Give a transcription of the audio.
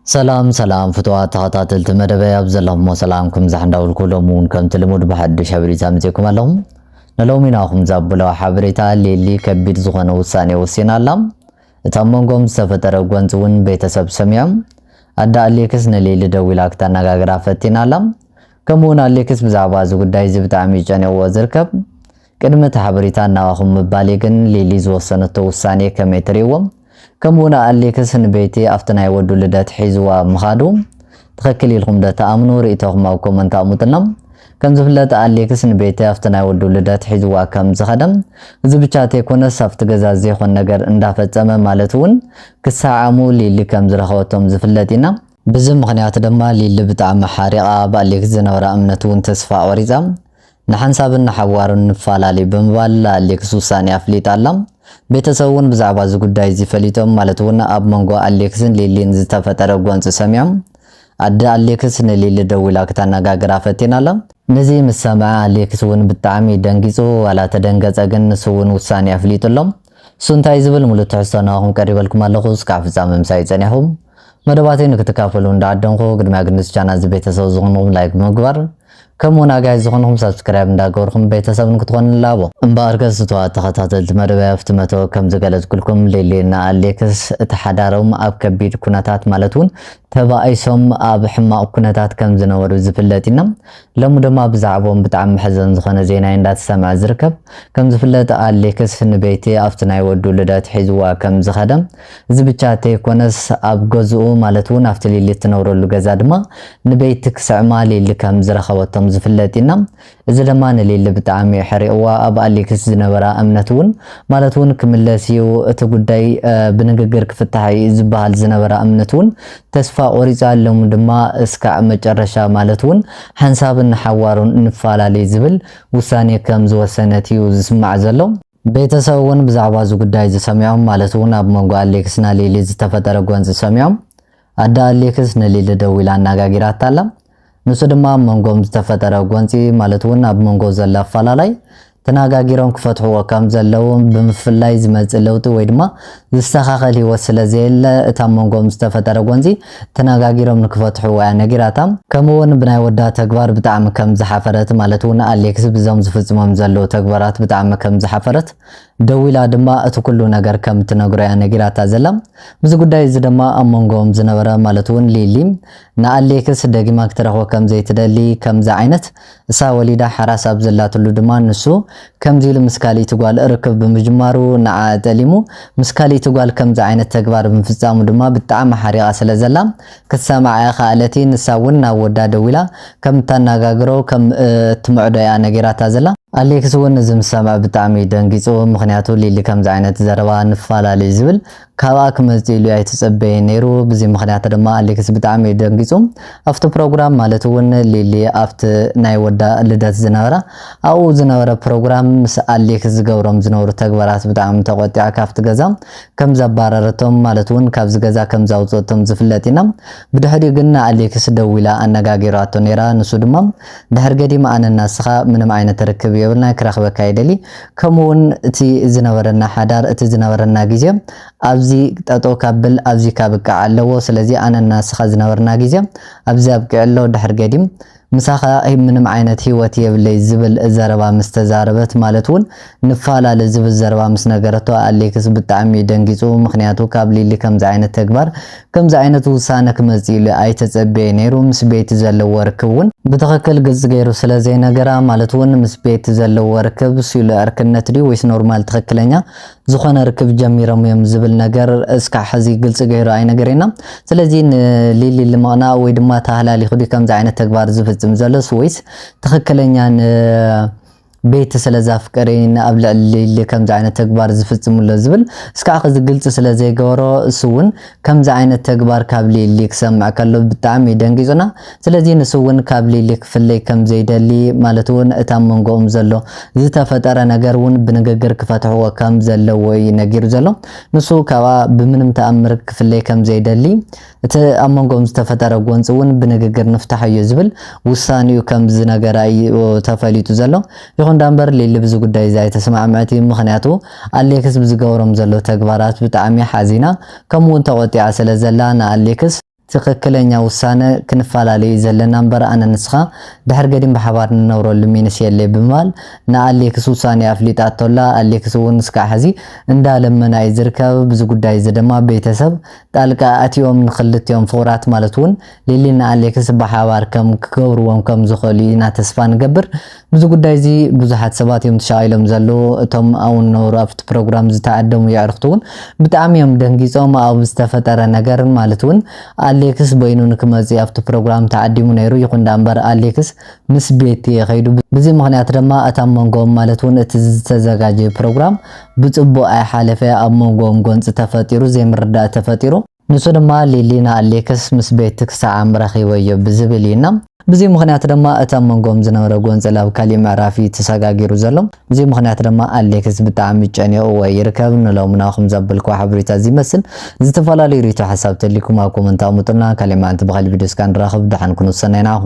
سلام فتوات تخطاتلت مدبي أبزلهم وسلامكم زحنداول كلهم كم تلمود بحد حبريتا مزيكم اللهم نلوميناكم زابلو حبريتا اللي كبير زغن وساني وسينا اللهم تامنكم سفتر قوانتون بيتسب سميعم أدى الليكس نليل دويلاك تنغاقرا فتين اللهم كمون الليكس بزعبا زغد دايزي بتعمي جاني وزركب كلمة حبريتا نواخم مباليقن ليلي زوسنتو وساني كميتريوم كمونا الليكس نبيتي أفتنا يودو لدات حيزوا مخادو تخكلي لكم دات أمنو رئيتهم أو كومنتا أموتنم كم زفلت الليكس نبيتي أفتنا يودو لدات حيزوا كم زخدم زبچاتي كونس أفتقزازي خون نگر اندافت زمان مالتون كساعمو للي كم زرخوتهم زفلتنا بزم مغنيات دما للي بتعم حارقا بالليكس زنورا أمنتون تسفا ورزام نحنسابن نحوارن نفالالي بمبال الليكس وساني أفليت علم ቤተሰቡን ብዛዕባ እዚ ጉዳይ ዝፈሊጦም ማለት እውን ኣብ መንጎ ኣሌክስን ሊሊን ዝተፈጠረ ጓንጽ ሰሚዖም ኣደ ኣሌክስ ንሊሊ ደውላ ክተነጋግራ ፈቲናላ ነዚ ምሰማዕ ኣሌክስ እውን ብጣዕሚ ደንጊጹ ዋላ ተደንገጸ ግን ንሱውን ውሳኔ ኣፍሊጡሎም ሱንታይ ዝብል ሙሉእ ትሕዝቶናኹም ቀሪበልኩም ኣለኹ እስካብ ፍጻመ ምሳይ ጸኒሕኩም መደባተይ ንክትካፈሉ እንዳዓደንኹ ቅድሚያ ግን እዚ ቻናል ቤተሰብ ዝኾንኩም ላይክ ምግባር كمونا جاي زغنهم سبسكرايب نداغوركم بيتسابن كتغون لابو امباركس توا تخطاتلت مدبا افتمتو كم زغلت كلكم ليلينا اليكس تحدارهم اب كبير كناتات مالتون تبايسوم اب حما كناتات كم زنورو زفلتينا لمو دما بزعبهم بتعم حزن زخونه زينا اندات سمع زركب كم زفلت اليكس نبيتي افتنا يودو لدات حيزوا كم زخدم زبچاتي كونس اب غزو مالتون افتلي لتنورو لغزادما نبيتك سعما ليل كم زرخوتهم زفلتينا إذا لما نليل بتعامي حريقوا أبا أليكس زنبرا أمنتون مالتون كملاسيو تقوداي بنققر كفتحي زبال زنبرا أمنتون تسفا أوريزا لهم دما اسكع مجرشا مالتون حنسابن حوارون نفالا زبل وساني كمز وسانتيو زسمع زلو بيتساوون بزعبازو قداي زساميهم مالتون أب منقو أليكسنا ليلي زتفتر قوان زساميهم أدا أليكس نليل دويلان ناقاقيرات تالا ንሱ ድማ መንጎም ዝተፈጠረ ጎንፂ ማለት እውን ኣብ መንጎ ዘላ ፈላላይ ተናጋጊሮም ክፈትሕዎ ከም ዘለው ብምፍላይ ዝመጽእ ለውጢ ወይ ድማ ዝስተኻኸል ህይወት ስለዘየለ እታ መንጎም ዝተፈጠረ ጎንፂ ተናጋጊሮም ንክፈትሕዎ ነጊራታ ከምኡውን ብናይ ወዳ ተግባር ብጣዕሚ ከም ዝሓፈረት ማለት እውን ኣሌክስ ብዞም ዝፍጽሞም ዘለው ተግባራት ብጣዕሚ ከም ዝሓፈረት ደዊላ ድማ እቲ ኩሉ ነገር ከም ትነግሮያ ነጊራታ ዘላ ብዙ ጉዳይ እዚ ድማ ኣብ መንጎም ዝነበረ ማለት እውን ሊሊ ንኣሌክስ ደጊማ ክትረኽቦ ከም ዘይትደሊ ከምዛ ዓይነት እሳ ወሊዳ ሓራስ ኣብ ዘላትሉ ድማ ንሱ ከምዚ ኢሉ ምስካሊ ትጓል ርክብ ብምጅማሩ ንዓ ጠሊሙ ምስካሊ ትጓል ከምዛ ዓይነት ተግባር ብምፍጻሙ ድማ ብጣዕሚ ሓሪቓ ስለዘላ ክትሰማዕ ኻኣለቲ ንሳ እውን ናብ ወዳ ደዊላ ከም ተነጋግሮ ከም ትምዕዶያ ነጊራታ ዘላ ኣሌክስ እውን እዚ ምሰማዕ ብጣዕሚ ደንጊጹ ምክንያቱ ሊሊ ከምዛ ዓይነት ዘረባ ንፋላለይ ዝብል ካብኣ ክመጽእ ኢሉ ኣይተጸበየ ነይሩ በዚ ምክንያት ድማ ኣሌክስ ብጣዕሚ ደንጊጹ ኣብቲ ፕሮግራም ማለት እውን ሊሊ ኣብቲ ናይ ወዳ ልደት ዝነበረ ኣብኡ ዝነበረ ፕሮግራም ምስ ኣሌክስ ዝገብሮም ዝነበሩ ተግባራት ብጣዕሚ ተቆጢዓ ካብቲ ገዛ ከም ዘባረረቶም ማለት እውን ካብዚ ገዛ ከም ዘውፅቶም ዝፍለጥ ኢና ብድሕሪ ግን ኣሌክስ ደዊላ ኣነጋጊራቶ ነይራ ንሱ ድማ ድሕሪ ገዲማ ኣነ ናስኻ ምንም ዓይነት ርክብ የብልና ክረኽበካ ይደሊ ከምኡውን እቲ ዝነበረና ሓዳር እቲ ዝነበረና ግዜ ኣብዚ ጠጦ ካብል ኣብዚ ካብቃ ኣለዎ ስለዚ ኣነ ናስኻ ዝነበርና ግዜ ኣብዚ ኣብቅዕ ኣሎ ድሕሪ ገዲም ምሳኻ ምንም ዓይነት ህይወት የብለይ ዝብል ዘረባ ምስተዛረበት ማለት እውን ንፋላለ ዝብል ዘረባ ምስ ነገረቶ ኣሌክስ ብጣዕሚ ደንጊጹ ምክንያቱ ካብ ሊሊ ከምዛ ዓይነት ተግባር ከምዛ ዓይነት ውሳነ ክመጽእ ኢሉ ኣይተጸበየ ነይሩ ምስ ቤት ዘለዎ ርክብ እውን ብትኽክል ግልጽ ገይሩ ስለዘይ ነገራ ማለት እውን ምስ ቤት ዘለዎ ርክብ ሲሉ ዕርክነት ድዩ ወይስ ኖርማል ትኽክለኛ ዝኾነ ርክብ ጀሚሮም እዮም ዝብል ነገር እስካዕ ሕዚ ግልጽ ገይሩ ኣይነገረና ስለዚ ሊሊ ልመቕና ወይ ድማ ተሃላሊኹ ድዩ ከምዛ ዓይነት ተግባር ዝፍጽም ዘሎስ ወይስ ትኽክለኛ ቤት ስለዛፍቀረኝ ኣብ ልዕሊ ከምዛ ዓይነት ተግባር ዝፍጽምሎ ዝብል እስካዕ ሕዚ ግልጽ ስለዘይገበሮ እሱውን ከምዛ ዓይነት ተግባር ካብ ሊሊ ክሰምዕ ከሎ ብጣዕሚ ደንጊጹና ስለዚ ንሱውን ካብ ሊሊ ክፍለይ ከም ዘይደሊ ማለት እውን እታ መንጎኦም ዘሎ ዝተፈጠረ ነገር እውን ብንግግር ክፈትሕዎ ከም ዘለዎ ነጊሩ ዘሎ ንሱ ካብኣ ብምንም ተኣምር ክፍለይ ከም ዘይደሊ እቲ ኣብ መንጎኦም ዝተፈጠረ ጎንፂ እውን ብንግግር ንፍታሕዮ ዝብል ውሳኔኡ ከም ዝነገራ ተፈሊጡ ዘሎ ይኹን ዳምበር ሊሊ ብዙ ጉዳይ ዛይ ተስማዕማዕቲ ምክንያቱ ኣሌክስ ብዝገብሮም ዘሎ ተግባራት ብጣዕሚ ሓዚና ከምውን ተቆጢዓ ስለዘላ ንኣሌክስ ትክክለኛ ውሳነ ክንፈላለይ ዘለና እምበር ኣነ ንስኻ ድሕር ገዲም ብሓባር ንነብረሉ ሚንስ የለ ብምባል ንኣሌክስ ውሳኔ ኣፍሊጣቶላ ኣሌክስ እውን እስካዕ ሕዚ እንዳለመና እዩ ዝርከብ ብዙ ጉዳይ ድማ ቤተሰብ ጣልቃ ኣትዮም ንክልትዮም ፍቁራት ማለት እውን ሌሊና ኣሌክስ ብሓባር ከም ክገብርዎም ከም ዝኽእሉ ኢና ተስፋ ንገብር ብዙ ጉዳይ እዚ ብዙሓት ሰባት እዮም ተሻኢሎም ዘለዉ እቶም ኣውን ነብሩ ኣብቲ ፕሮግራም ዝተዓደሙ ይዕርኽቱን ብጣዕሚ እዮም ደንጊጾም ኣብ ዝተፈጠረ ነገር ማለት እውን ኣሌክስ በይኑ ንክመጽእ ኣብቲ ፕሮግራም ተዓዲሙ ነይሩ ይኹን ዳምበር ኣሌክስ ምስ ቤት የኸይዱ በዚ ምኽንያት ድማ እታ መንጎም ማለት እውን እቲ ዝተዘጋጀ ፕሮግራም ብጽቡቕ ኣይሓለፈ ኣብ መንጎም ጎንጽ ተፈጢሩ ዘይምርዳእ ተፈጢሩ ንሱ ድማ ሌሊና ኣሌክስ ምስ ቤት ክሳዓም ረኺበዮ ብዝብል ኢና በዚ ምኽንያት ድማ እታ መንጎም ዝነበረ ጎንጽ ላብ ካሊእ ምዕራፊ ተሰጋጊሩ ዘሎ በዚ ምኽንያት ድማ ኣሌክስ ብጣዕሚ ጨኒኡ ወይ ይርከብ ንሎምናኹም ዘብልኩ ሓበሬታ ዝመስል ዝተፈላለዩ ሪቶ ሓሳብ ተሊኩም ኣብ ኮመንት ኣሙጡና ካሊእ ማንት ብኻሊእ ቪድዮ ስካን ረኸብ ድሓን ኩኑ ሰናይናኹም